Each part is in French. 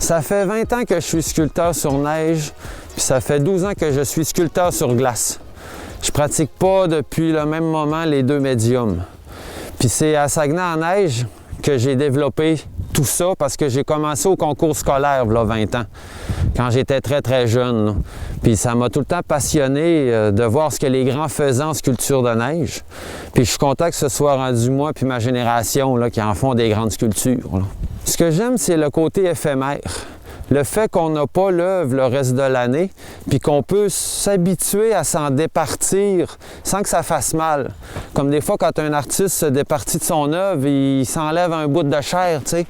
Ça fait 20 ans que je suis sculpteur sur neige, puis ça fait 12 ans que je suis sculpteur sur glace. Je pratique pas depuis le même moment les deux médiums. Puis c'est à Saguenay-en-Neige que j'ai développé tout ça parce que j'ai commencé au concours scolaire il y a 20 ans, quand j'étais très jeune. Là. Puis ça m'a tout le temps passionné de voir ce que les grands faisaient en sculpture de neige. Puis je suis content que ce soit rendu moi puis ma génération là, qui en font des grandes sculptures. Là. Ce que j'aime, c'est le côté éphémère. Le fait qu'on n'a pas l'œuvre le reste de l'année, puis qu'on peut s'habituer à s'en départir sans que ça fasse mal. Comme des fois, quand un artiste se départit de son œuvre, il s'enlève un bout de chair, tu sais,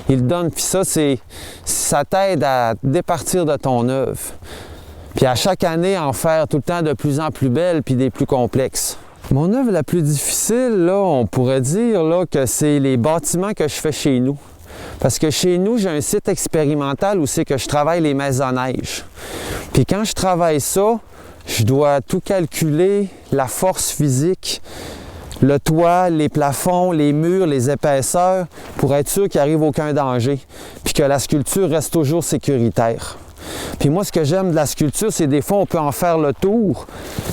il le donne, puis ça t'aide à départir de ton œuvre. Puis à chaque année, en faire tout le temps de plus en plus belle, puis des plus complexes. Mon œuvre la plus difficile, là, on pourrait dire là, que c'est les bâtiments que je fais chez nous. Parce que chez nous, j'ai un site expérimental où c'est que je travaille les maisons à neige. Puis quand je travaille ça, je dois tout calculer, la force physique, le toit, les plafonds, les murs, les épaisseurs, pour être sûr qu'il n'arrive aucun danger, puis que la sculpture reste toujours sécuritaire. Puis moi, ce que j'aime de la sculpture, c'est des fois, on peut en faire le tour,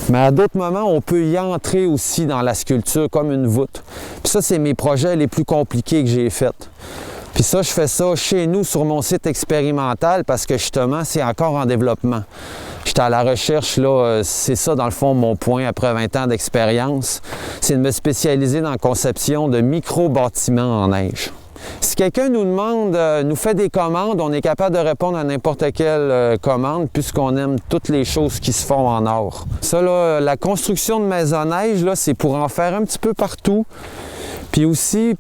mais à d'autres moments, on peut y entrer aussi dans la sculpture comme une voûte. Puis ça, c'est mes projets les plus compliqués que j'ai faits. Puis ça, je fais ça chez nous sur mon site expérimental parce que justement, c'est encore en développement. J'étais à la recherche, là, c'est ça dans le fond mon point après 20 ans d'expérience, c'est de me spécialiser dans la conception de micro-bâtiments en neige. Si quelqu'un nous demande, nous fait des commandes, on est capable de répondre à n'importe quelle commande puisqu'on aime toutes les choses qui se font en or. Ça, là, la construction de maisons neige, là, c'est pour en faire un petit peu partout. Puis aussi,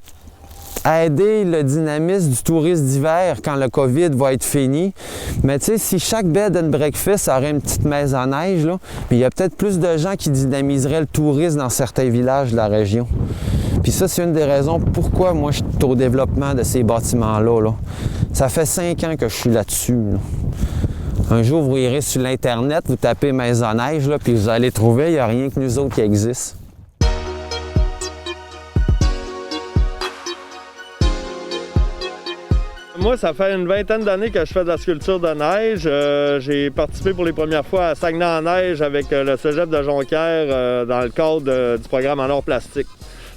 aider le dynamisme du tourisme d'hiver quand le COVID va être fini. Mais tu sais, si chaque bed and breakfast aurait une petite maison en neige, là, il y a peut-être plus de gens qui dynamiseraient le tourisme dans certains villages de la région. Puis ça, c'est une des raisons pourquoi moi je suis au développement de ces bâtiments-là. Là. Ça fait 5 ans que je suis là-dessus. Là. Un jour, vous irez sur l'Internet, vous tapez maison neige, là, puis vous allez trouver, il n'y a rien que nous autres qui existe. Moi, ça fait une vingtaine d'années que je fais de la sculpture de neige. J'ai participé pour les premières fois à Saguenay-en-Neige avec le Cégep de Jonquière dans le cadre du programme en or plastique.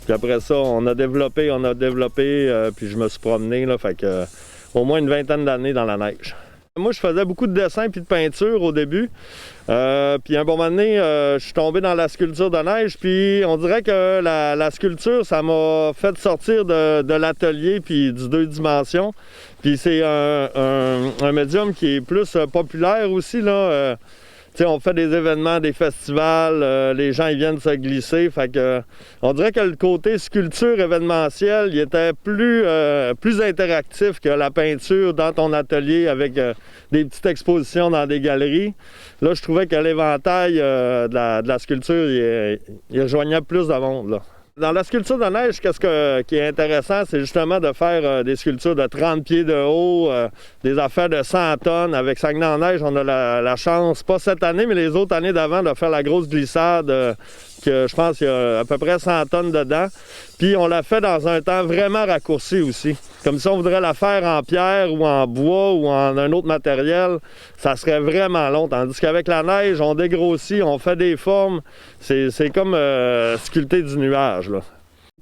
Puis après ça, on a développé, puis je me suis promené, là, fait que au moins une vingtaine d'années dans la neige. Moi, je faisais beaucoup de dessins puis de peinture au début. Puis à un bon moment donné, je suis tombé dans la sculpture de neige. Puis on dirait que la sculpture, ça m'a fait sortir de l'atelier puis du 2 dimensions. Puis c'est un médium qui est plus populaire aussi, là. On fait des événements, des festivals, les gens ils viennent se glisser. Fait que, on dirait que le côté sculpture événementielle, il était plus interactif que la peinture dans ton atelier avec des petites expositions dans des galeries. Là, je trouvais que l'éventail de la sculpture, il rejoignait plus de monde, là. Dans la sculpture de neige, qui est intéressant, c'est justement de faire des sculptures de 30 pieds de haut, des affaires de 100 tonnes. Avec Saguenay-en-Neige, on a la chance, pas cette année, mais les autres années d'avant, de faire la grosse glissade, que je pense qu'il y a à peu près 100 tonnes dedans. Puis on l'a fait dans un temps vraiment raccourci aussi. Comme si on voudrait la faire en pierre ou en bois ou en un autre matériel, ça serait vraiment long. Tandis qu'avec la neige, on dégrossit, on fait des formes. C'est comme sculpter du nuage, là.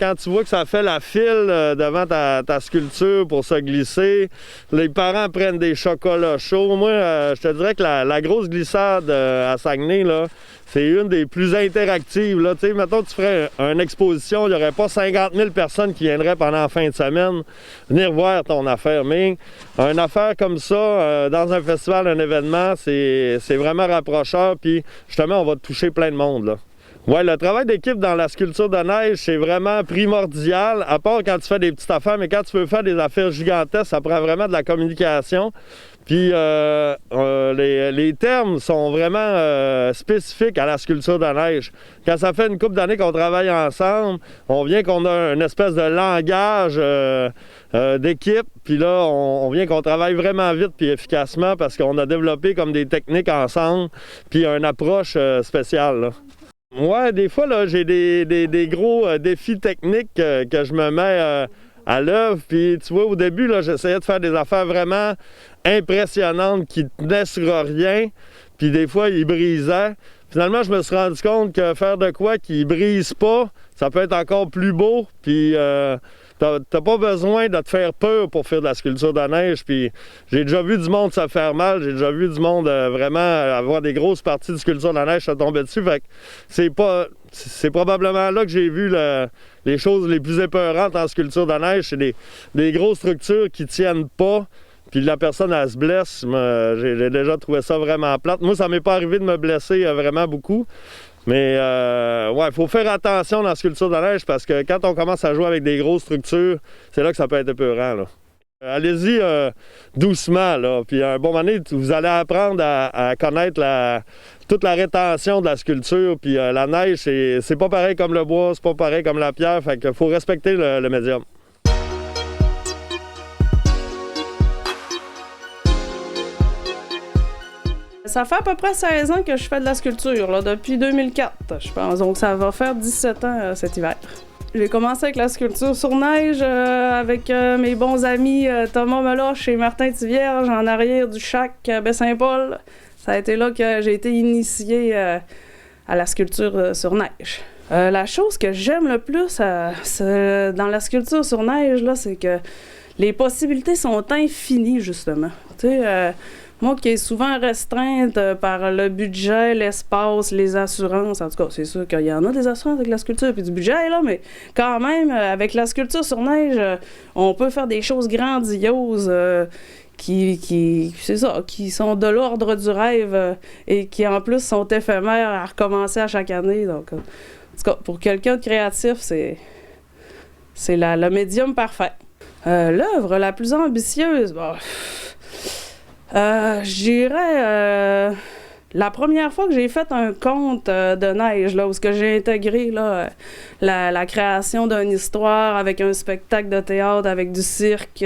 Quand tu vois que ça fait la file devant ta sculpture pour se glisser, les parents prennent des chocolats chauds. Moi, je te dirais que la grosse glissade à Saguenay, là, c'est une des plus interactives. Là. Tu sais, mettons, tu ferais une exposition, il n'y aurait pas 50 000 personnes qui viendraient pendant la fin de semaine venir voir ton affaire. Mais une affaire comme ça, dans un festival, un événement, c'est vraiment rapprocheur. Puis justement, on va toucher plein de monde, là. Ouais, le travail d'équipe dans la sculpture de neige, c'est vraiment primordial, à part quand tu fais des petites affaires, mais quand tu veux faire des affaires gigantesques, ça prend vraiment de la communication. Puis les termes sont vraiment spécifiques à la sculpture de neige. Quand ça fait une couple d'années qu'on travaille ensemble, on vient qu'on a une espèce de langage d'équipe, puis là, on vient qu'on travaille vraiment vite puis efficacement parce qu'on a développé comme des techniques ensemble, puis une approche spéciale, là. Ouais, des fois, là, j'ai des gros défis techniques que je me mets à l'œuvre. Puis tu vois, au début, là, j'essayais de faire des affaires vraiment impressionnantes qui tenaient sur rien. Puis des fois, ils brisaient. Finalement, je me suis rendu compte que faire de quoi qui brise pas, ça peut être encore plus beau. Puis t'as pas besoin de te faire peur pour faire de la sculpture de neige. Puis j'ai déjà vu du monde se faire mal. J'ai déjà vu du monde vraiment avoir des grosses parties de sculpture de neige se tomber dessus. Fait que c'est probablement là que j'ai vu les choses les plus épeurantes en sculpture de neige. C'est des grosses structures qui tiennent pas. Puis la personne, elle se blesse. J'ai déjà trouvé ça vraiment plate. Moi, ça m'est pas arrivé de me blesser vraiment beaucoup. Mais ouais, il faut faire attention dans la sculpture de neige parce que quand on commence à jouer avec des grosses structures, c'est là que ça peut être épeurant, là. Allez-y doucement, là. Puis à un bon moment donné, vous allez apprendre à connaître toute la rétention de la sculpture. Puis la neige, c'est pas pareil comme le bois, c'est pas pareil comme la pierre. Fait qu'il faut respecter le médium. Ça fait à peu près 16 ans que je fais de la sculpture, là, depuis 2004, je pense. Donc ça va faire 17 ans cet hiver. J'ai commencé avec la sculpture sur neige avec mes bons amis Thomas Meloche et Martin Tivierge en arrière du Chac Baie-Saint-Paul. Ça a été là que j'ai été initiée à la sculpture sur neige. La chose que j'aime le plus dans la sculpture sur neige, là, c'est que les possibilités sont infinies, justement. Tu sais, moi qui est souvent restreinte par le budget, l'espace, les assurances, en tout cas, c'est sûr qu'il y en a des assurances avec la sculpture puis du budget, là, mais quand même, avec la sculpture sur neige, on peut faire des choses grandioses c'est ça, qui sont de l'ordre du rêve et qui, en plus, sont éphémères à recommencer à chaque année. Donc, en tout cas, pour quelqu'un de créatif, c'est le médium parfait. L'œuvre la plus ambitieuse, bon... je dirais la première fois que j'ai fait un conte de neige, là, où j'ai intégré là, la création d'une histoire avec un spectacle de théâtre, avec du cirque,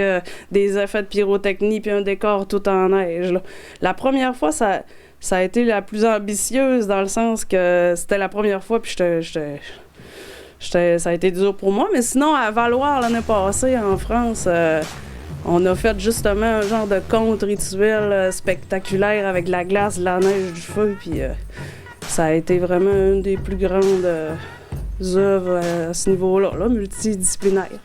des effets de pyrotechnie, puis un décor tout en neige. Là. La première fois, ça a été la plus ambitieuse dans le sens que c'était la première fois, puis ça a été dur pour moi. Mais sinon, à Valoir, l'année passée, en France... on a fait justement un genre de conte rituel spectaculaire avec de la glace, de la neige, du feu, puis ça a été vraiment une des plus grandes œuvres à ce niveau-là, multidisciplinaire.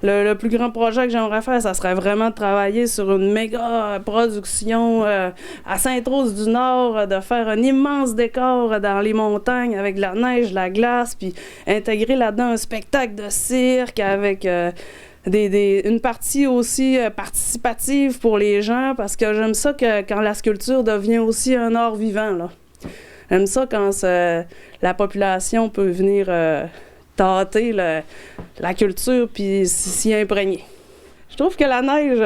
Le plus grand projet que j'aimerais faire, ça serait vraiment de travailler sur une méga production à Sainte-Rose-du-Nord, de faire un immense décor dans les montagnes avec de la neige, de la glace, puis intégrer là-dedans un spectacle de cirque avec... une partie aussi participative pour les gens, parce que j'aime ça quand la sculpture devient aussi un art vivant, là. J'aime ça quand la population peut venir tâter la culture puis s'y imprégner. Je trouve que la neige,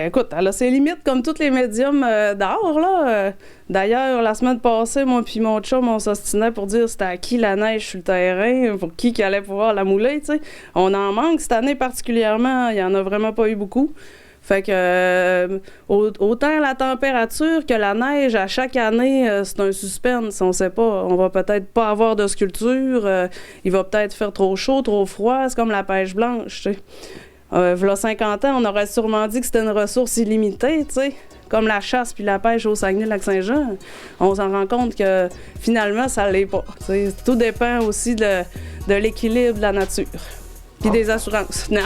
écoute, elle a ses limites comme tous les médiums d'art, là. D'ailleurs, la semaine passée, moi puis mon chum, on s'ostinait pour dire c'était à qui la neige sur le terrain, pour qui allait pouvoir la mouler, tu sais. On en manque cette année particulièrement, il n'y en a vraiment pas eu beaucoup. Fait que autant la température que la neige, à chaque année, c'est un suspense. On sait pas, on va peut-être pas avoir de sculpture, il va peut-être faire trop chaud, trop froid, c'est comme la pêche blanche, tu sais. V'là 50 ans, on aurait sûrement dit que c'était une ressource illimitée, tu sais, comme la chasse puis la pêche au Saguenay-Lac-Saint-Jean. On s'en rend compte que finalement, ça l'est pas. T'sais. Tout dépend aussi de l'équilibre de la nature puis des assurances. Non.